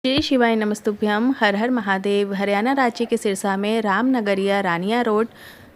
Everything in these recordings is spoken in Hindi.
श्री शिवाय नमस्तुभ्यम। हर हर महादेव। हरियाणा राज्य के सिरसा में रामनगरिया रानिया रोड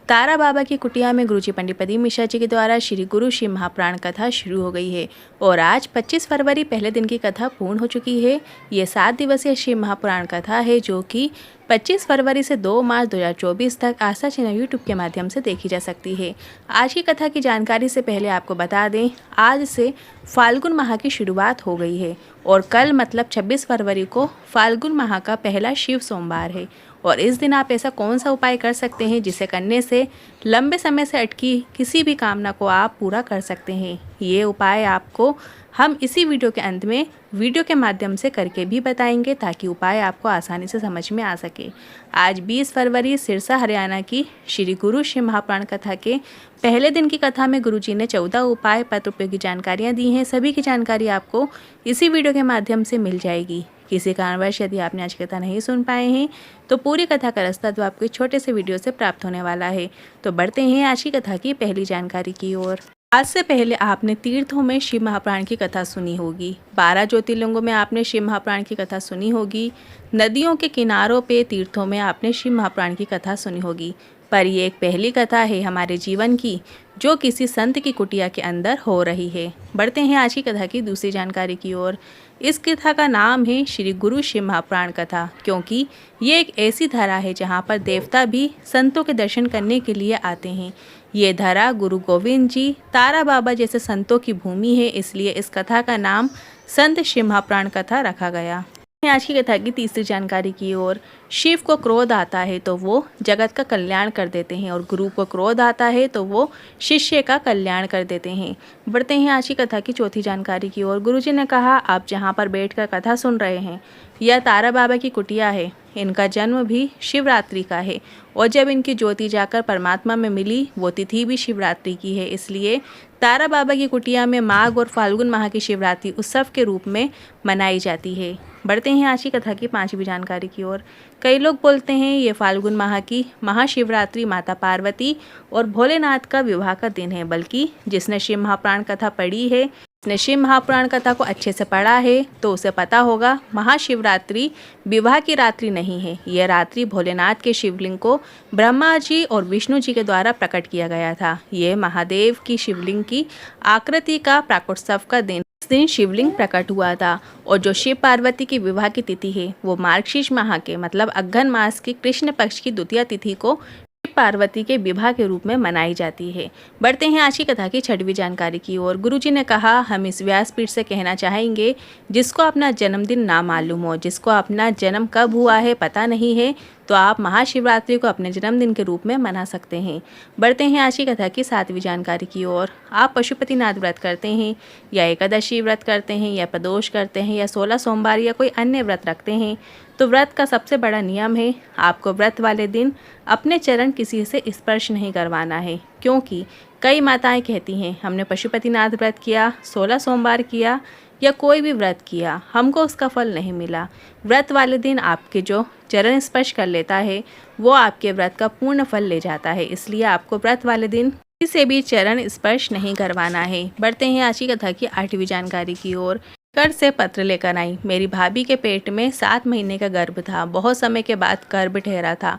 तारा बाबा की कुटिया में गुरुजी पंडित प्रदीप मिश्रा जी के द्वारा श्री गुरु शिव महापुराण कथा शुरू हो गई है और आज 25 फरवरी पहले दिन की कथा पूर्ण हो चुकी है। ये 7 दिवसीय शिव महापुराण कथा है जो कि 25 फरवरी से 2 मार्च 2024 तक आस्था चैनल यूट्यूब के माध्यम से देखी जा सकती है। आज की कथा की जानकारी से पहले आपको बता दें, आज से फाल्गुन माह की शुरुआत हो गई है और कल मतलब 26 फरवरी को फाल्गुन माह का पहला शिव सोमवार है और इस दिन आप ऐसा कौन सा उपाय कर सकते हैं जिसे करने से लंबे समय से अटकी किसी भी कामना को आप पूरा कर सकते हैं। ये उपाय आपको हम इसी वीडियो के अंत में वीडियो के माध्यम से करके भी बताएंगे ताकि उपाय आपको आसानी से समझ में आ सके। आज 20 फरवरी सिरसा हरियाणा की श्री गुरु शिव महापुराण कथा के पहले दिन की कथा में गुरुजी ने 14 उपाय पत्र उपयोगी जानकारियाँ दी हैं। सभी की जानकारी आपको इसी वीडियो के माध्यम से मिल जाएगी। किसी कारणवश यदि आपने आज कथा नहीं सुन पाए हैं तो पूरी कथा का रास्ता तो आपको छोटे से वीडियो से प्राप्त होने वाला है। तो बढ़ते हैं आज की कथा की पहली जानकारी की ओर। आज से पहले आपने तीर्थों में शिव महापुराण की कथा सुनी होगी। 12 ज्योतिर्लिंगों में आपने शिव महापुराण की कथा सुनी होगी। नदियों के किनारों पे तीर्थों में आपने शिव महापुराण की कथा सुनी होगी, पर ये एक पहली कथा है हमारे जीवन की जो किसी संत की कुटिया के अंदर हो रही है। बढ़ते हैं आज की कथा की दूसरी जानकारी की ओर। इस कथा का नाम है श्री गुरु शिव महापुराण कथा, क्योंकि ये एक ऐसी धरा है जहाँ पर देवता भी संतों के दर्शन करने के लिए आते हैं। ये धरा गुरु गोविंद जी, तारा बाबा जैसे संतों की भूमि है, इसलिए इस कथा का नाम संत शिव महापुराण कथा रखा गया। आज की कथा की तीसरी जानकारी की ओर। शिव को क्रोध आता है तो वो जगत का कल्याण कर देते हैं और गुरु को क्रोध आता है तो वो शिष्य का कल्याण कर देते हैं। बढ़ते हैं आज की कथा की चौथी जानकारी की ओर। गुरुजी ने कहा, आप जहाँ पर बैठकर कथा सुन रहे हैं यह तारा बाबा की कुटिया है। इनका जन्म भी शिवरात्रि का है और जब इनकी ज्योति जाकर परमात्मा में मिली वो तिथि भी शिवरात्रि की है, इसलिए तारा बाबा की कुटिया में माघ और फाल्गुन माह की शिवरात्रि उत्सव के रूप में मनाई जाती है। बढ़ते हैं आज की कथा की पांचवी जानकारी की ओर। कई लोग बोलते हैं ये फाल्गुन माह की महाशिवरात्रि माता पार्वती और भोलेनाथ का विवाह का दिन है, बल्कि जिसने शिव महापुराण कथा पढ़ी है, जिसने शिव महापुराण कथा को अच्छे से पढ़ा है तो उसे पता होगा महाशिवरात्रि विवाह की रात्रि नहीं है। यह रात्रि भोलेनाथ के शिवलिंग को ब्रह्मा जी और विष्णु जी के द्वारा प्रकट किया गया था। यह महादेव की शिवलिंग की आकृति का प्राकोत्सव का दिन, इस दिन शिवलिंग प्रकट हुआ था और जो शिव पार्वती की विवाह की तिथि है वो मार्गशीर्ष माह के मतलब अघन मास की कृष्ण पक्ष की द्वितीय तिथि को पार्वती के विवाह के रूप में मनाई जाती है। बढ़ते हैं आज की कथा की छठवीं जानकारी की ओर। गुरुजी ने कहा, हम इस व्यासपीठ से कहना चाहेंगे जिसको अपना जन्मदिन ना मालूम हो, जिसको अपना जन्म कब हुआ है पता नहीं है, तो आप महाशिवरात्रि को अपने जन्मदिन के रूप में मना सकते हैं। बढ़ते हैं आज की कथा की सातवीं जानकारी की ओर। आप पशुपतिनाथ व्रत करते हैं या एकादशी व्रत करते हैं या प्रदोष करते हैं या 16 सोमवार या कोई अन्य व्रत रखते हैं तो व्रत का सबसे बड़ा नियम है आपको व्रत वाले दिन अपने चरण किसी से स्पर्श नहीं करवाना है, क्योंकि कई माताएं कहती हैं हमने पशुपतिनाथ व्रत किया, 16 सोमवार किया या कोई भी व्रत किया, हमको उसका फल नहीं मिला। व्रत वाले दिन आपके जो चरण स्पर्श कर लेता है वो आपके व्रत का पूर्ण फल ले जाता है, इसलिए आपको व्रत वाले दिन किसी से भी चरण स्पर्श नहीं करवाना है। बढ़ते हैं आज की कथा की आठवीं जानकारी की ओर। घर से पत्र लेकर आई, मेरी भाभी के पेट में 7 महीने का गर्भ था, बहुत समय के बाद गर्भ ठहरा था।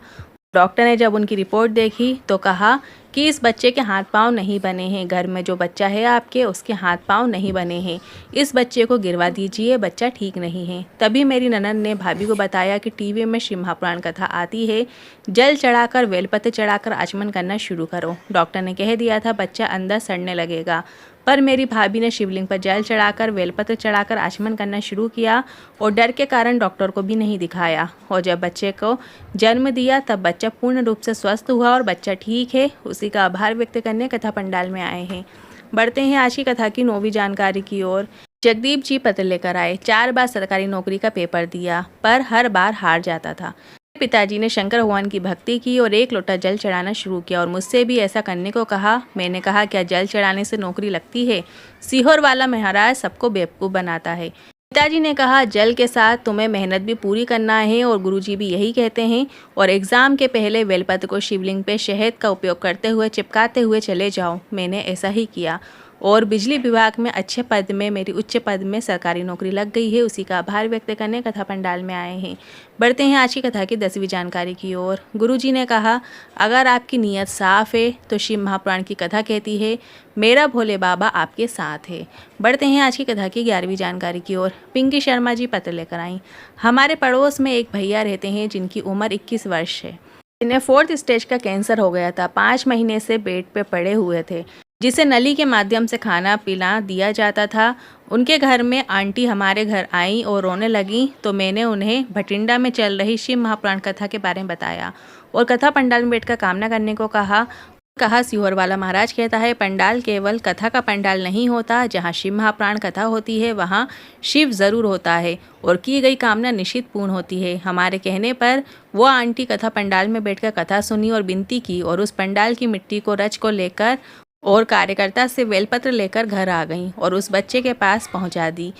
डॉक्टर ने जब उनकी रिपोर्ट देखी तो कहा कि इस बच्चे के हाथ पांव नहीं बने हैं, घर में जो बच्चा है आपके उसके हाथ पांव नहीं बने हैं, इस बच्चे को गिरवा दीजिए, बच्चा ठीक नहीं है। तभी मेरी ननद ने भाभी को बताया कि टीवी में शिव महापुराण कथा आती है, जल चढ़ाकर बेलपत्र चढ़ाकर आचमन करना शुरू करो। डॉक्टर ने कह दिया था बच्चा अंदर सड़ने लगेगा, पर मेरी भाभी ने शिवलिंग पर जल चढ़ाकर बेलपत्र चढ़ाकर आचमन करना शुरू किया और डर के कारण डॉक्टर को भी नहीं दिखाया और जब बच्चे को जन्म दिया तब बच्चा पूर्ण रूप से स्वस्थ हुआ और बच्चा ठीक है, उसी का आभार व्यक्त करने कथा पंडाल में आए हैं। बढ़ते हैं आज की कथा की 9वीं जानकारी की ओर। जगदीप जी पत्र लेकर आए, 4 बार सरकारी नौकरी का पेपर दिया पर हर बार हार जाता था। पिताजी ने शंकर भगवान की भक्ति की और 1 लोटा जल चढ़ाना शुरू किया और मुझसे भी ऐसा करने को कहा। मैंने कहा क्या जल चढ़ाने से नौकरी लगती है? सीहोर वाला महाराज सबको बेवकूफ़ बनाता है। पिताजी ने कहा जल के साथ तुम्हें मेहनत भी पूरी करना है और गुरुजी भी यही कहते हैं और एग्ज़ाम के पहले बेलपत्र को शिवलिंग पे शहद का उपयोग करते हुए चिपकाते हुए चले जाओ। मैंने ऐसा ही किया और बिजली विभाग में अच्छे पद में, मेरी उच्च पद में सरकारी नौकरी लग गई है, उसी का आभार व्यक्त करने कथा पंडाल में आए हैं। बढ़ते हैं आज की कथा की 10वीं जानकारी की ओर। गुरुजी ने कहा, अगर आपकी नीयत साफ है तो शिव महापुराण की कथा कहती है, मेरा भोले बाबा आपके साथ है। बढ़ते हैं आज की कथा की 11वीं जानकारी की ओर। पिंकी शर्मा जी पत्र लेकर आई। हमारे पड़ोस में एक भैया रहते हैं जिनकी उम्र 21 वर्ष है। जिन्हें 4th स्टेज का कैंसर हो गया था। 5 महीने से बेड पे पड़े हुए थे, जिसे नली के माध्यम से खाना पीना दिया जाता था। उनके घर में आंटी हमारे घर आई और रोने लगी, तो मैंने उन्हें भटिंडा में चल रही शिव महापुराण कथा के बारे में बताया और कथा पंडाल में बैठकर कामना करने को कहा। सीहोर वाला महाराज कहता है, पंडाल केवल कथा का पंडाल नहीं होता, जहाँ शिव महापुराण कथा होती है वहाँ शिव ज़रूर होता है और की गई कामना निश्चित पूर्ण होती है। हमारे कहने पर वो आंटी कथा पंडाल में बैठकर कथा सुनी और विनती की और उस पंडाल की मिट्टी को रच को लेकर और कार्यकर्ता से बेलपत्र लेकर घर आ गईं और उस बच्चे के पास पहुंचा दी।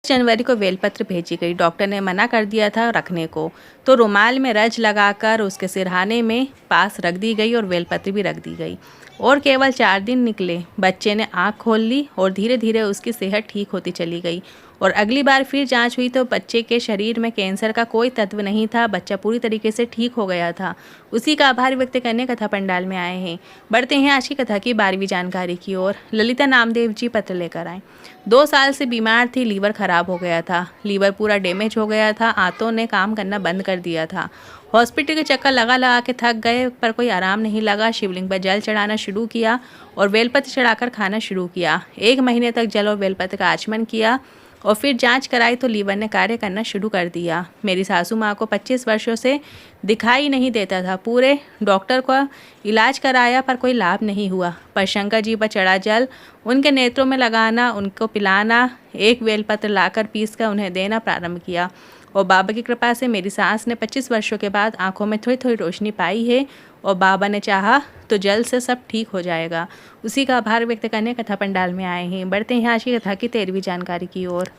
जनवरी को बेलपत्र भेजी गई। डॉक्टर ने मना कर दिया था रखने को, तो रुमाल में रज लगाकर उसके सिरहाने में पास रख दी गई और बेलपत्र भी रख दी गई। और केवल 4 दिन निकले, बच्चे ने आँख खोल ली और धीरे धीरे उसकी सेहत ठीक होती चली गई। और अगली बार फिर जांच हुई तो बच्चे के शरीर में कैंसर का कोई तत्व नहीं था। बच्चा पूरी तरीके से ठीक हो गया था। उसी का आभार व्यक्त करने कथा पंडाल में आए हैं। बढ़ते हैं आज की कथा की 12वीं जानकारी की ओर। ललिता नामदेव जी पत्र लेकर आए। 2 साल से बीमार थी, लीवर खराब हो गया था, लीवर पूरा डैमेज हो गया था, आंतों ने काम करना बंद कर दिया था। हॉस्पिटल के चक्कर लगा के थक गए, पर कोई आराम नहीं लगा। शिवलिंग पर जल चढ़ाना शुरू किया और बेलपत्र चढ़ाकर खाना शुरू किया। 1 महीने तक जल और बेलपत्र का आचमन किया और फिर जांच कराई तो लीवर ने कार्य करना शुरू कर दिया। मेरी सासू माँ को 25 वर्षों से दिखाई नहीं देता था। पूरे डॉक्टर को इलाज कराया पर कोई लाभ नहीं हुआ। पर शंकर जी पर चढ़ा जल उनके नेत्रों में लगाना, उनको पिलाना, एक बेलपत्र लाकर पीस कर उन्हें देना प्रारंभ किया और बाबा की कृपा से मेरी सास ने 25 वर्षों के बाद आंखों में थोड़ी थोड़ी रोशनी पाई है और बाबा ने चाहा तो जल्द से सब ठीक हो जाएगा। उसी का आभार व्यक्त करने कथा पंडाल में आए हैं। बढ़ते हैं आज की कथा की 13वीं जानकारी की ओर।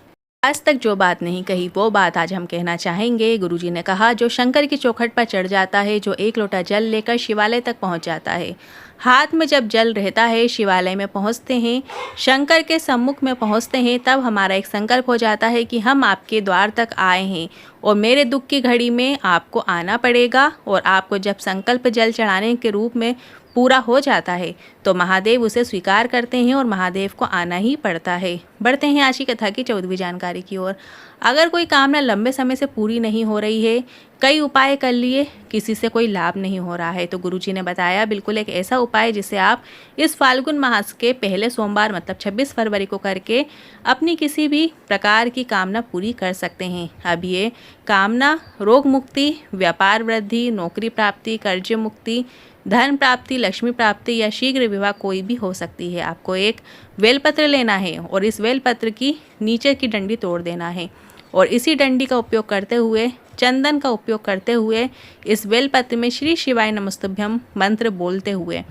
आज तक जो बात नहीं कही वो बात आज हम कहना चाहेंगे। गुरुजी ने कहा, जो शंकर की चौखट पर चढ़ जाता है, जो 1 लोटा जल लेकर शिवालय तक पहुंच जाता है, हाथ में जब जल रहता है, शिवालय में पहुंचते हैं, शंकर के सम्मुख में पहुंचते हैं, तब हमारा एक संकल्प हो जाता है कि हम आपके द्वार तक आए हैं और मेरे दुख की घड़ी में आपको आना पड़ेगा। और आपको जब संकल्प जल चढ़ाने के रूप में पूरा हो जाता है तो महादेव उसे स्वीकार करते हैं और महादेव को आना ही पड़ता है। बढ़ते हैं आज की कथा की 14वीं जानकारी की ओर। अगर कोई कामना लंबे समय से पूरी नहीं हो रही है, कई उपाय कर लिए, किसी से कोई लाभ नहीं हो रहा है, तो गुरुजी ने बताया बिल्कुल एक ऐसा उपाय जिसे आप इस फाल्गुन मास के पहले सोमवार मतलब 26 फरवरी को करके अपनी किसी भी प्रकार की कामना पूरी कर सकते हैं। अब ये कामना रोग मुक्ति, व्यापार वृद्धि, नौकरी प्राप्ति, कर्ज मुक्ति, धन प्राप्ति, लक्ष्मी प्राप्ति या शीघ्र विवाह कोई भी हो सकती है। आपको एक बेलपत्र लेना है और इस बेलपत्र की नीचे की डंडी तोड़ देना है और इसी डंडी का उपयोग करते हुए, चंदन का उपयोग करते हुए, इस बेलपत्र में श्री शिवाय नमस्तुभ्यम मंत्र बोलते हुए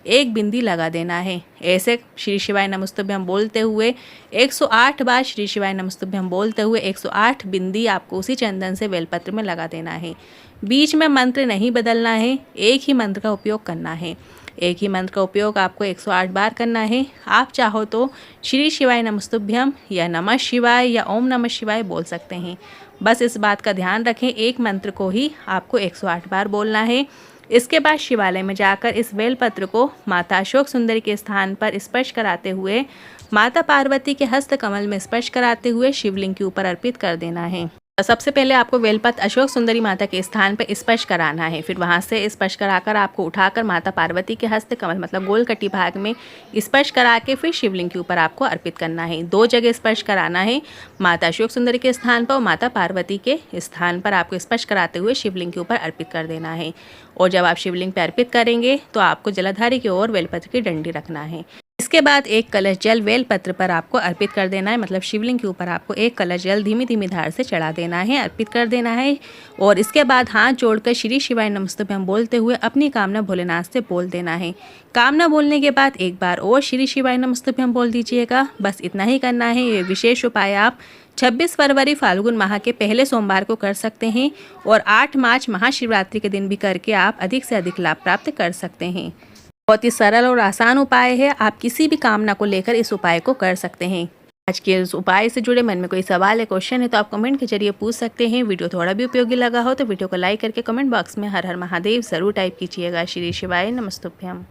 1 बिंदी लगा देना है। ऐसे श्री शिवाय नमस्तुभ्यम बोलते हुए 108 बार श्री शिवाय नमस्तुभ्यम बोलते हुए 108 बिंदी आपको उसी चंदन से बेलपत्र में लगा देना है। बीच में मंत्र नहीं बदलना है, एक ही मंत्र का उपयोग करना है। एक ही मंत्र का उपयोग आपको 108 बार करना है। आप चाहो तो श्री शिवाय नमस्तुभ्यम या नमः शिवाय या ओम नमः शिवाय बोल सकते हैं। बस इस बात का ध्यान रखें, एक मंत्र को ही आपको 108 बार बोलना है। इसके बाद शिवालय में जाकर इस बेलपत्र को माता अशोक सुंदरी के स्थान पर स्पर्श कराते हुए, माता पार्वती के हस्त कमल में स्पर्श कराते हुए शिवलिंग के ऊपर अर्पित कर देना है। सबसे पहले आपको बेलपत्र अशोक सुंदरी माता के स्थान पर स्पर्श कराना है। फिर वहां से स्पर्श कराकर आपको उठाकर माता पार्वती के हस्त कमल मतलब गोल कटी भाग में स्पर्श करा के फिर शिवलिंग के ऊपर आपको अर्पित करना है। 2 जगह स्पर्श कराना है, माता अशोक सुंदरी के स्थान पर और माता पार्वती के स्थान पर आपको स्पर्श कराते हुए शिवलिंग के ऊपर अर्पित कर देना है। और जब आप शिवलिंग पर अर्पित करेंगे तो आपको जलाधारी की ओर बेलपत्र की डंडी रखना है। इसके बाद 1 कलश जल बेलपत्र पर आपको अर्पित कर देना है, मतलब शिवलिंग के ऊपर आपको 1 कलश जल धीमी धीमी धार से चढ़ा देना है, अर्पित कर देना है। और इसके बाद हाथ जोड़कर श्री शिवाय नमस्तुभ्यम बोलते हुए अपनी कामना भोलेनाथ से बोल देना है। कामना बोलने के बाद एक बार और श्री शिवाय नमस्तुभ्यम बोल दीजिएगा। बस इतना ही करना है। ये विशेष उपाय आप 26 फरवरी फाल्गुन माह के पहले सोमवार को कर सकते हैं और 8 मार्च महाशिवरात्रि के दिन भी करके आप अधिक से अधिक लाभ प्राप्त कर सकते हैं। बहुत ही सरल और आसान उपाय है। आप किसी भी कामना को लेकर इस उपाय को कर सकते हैं। आज के इस उपाय से जुड़े मन में कोई सवाल है, क्वेश्चन है तो आप कमेंट के जरिए पूछ सकते हैं। वीडियो थोड़ा भी उपयोगी लगा हो तो वीडियो को लाइक करके कमेंट बॉक्स में हर हर महादेव ज़रूर टाइप कीजिएगा। श्री शिवाय नमस्तुभ्यम।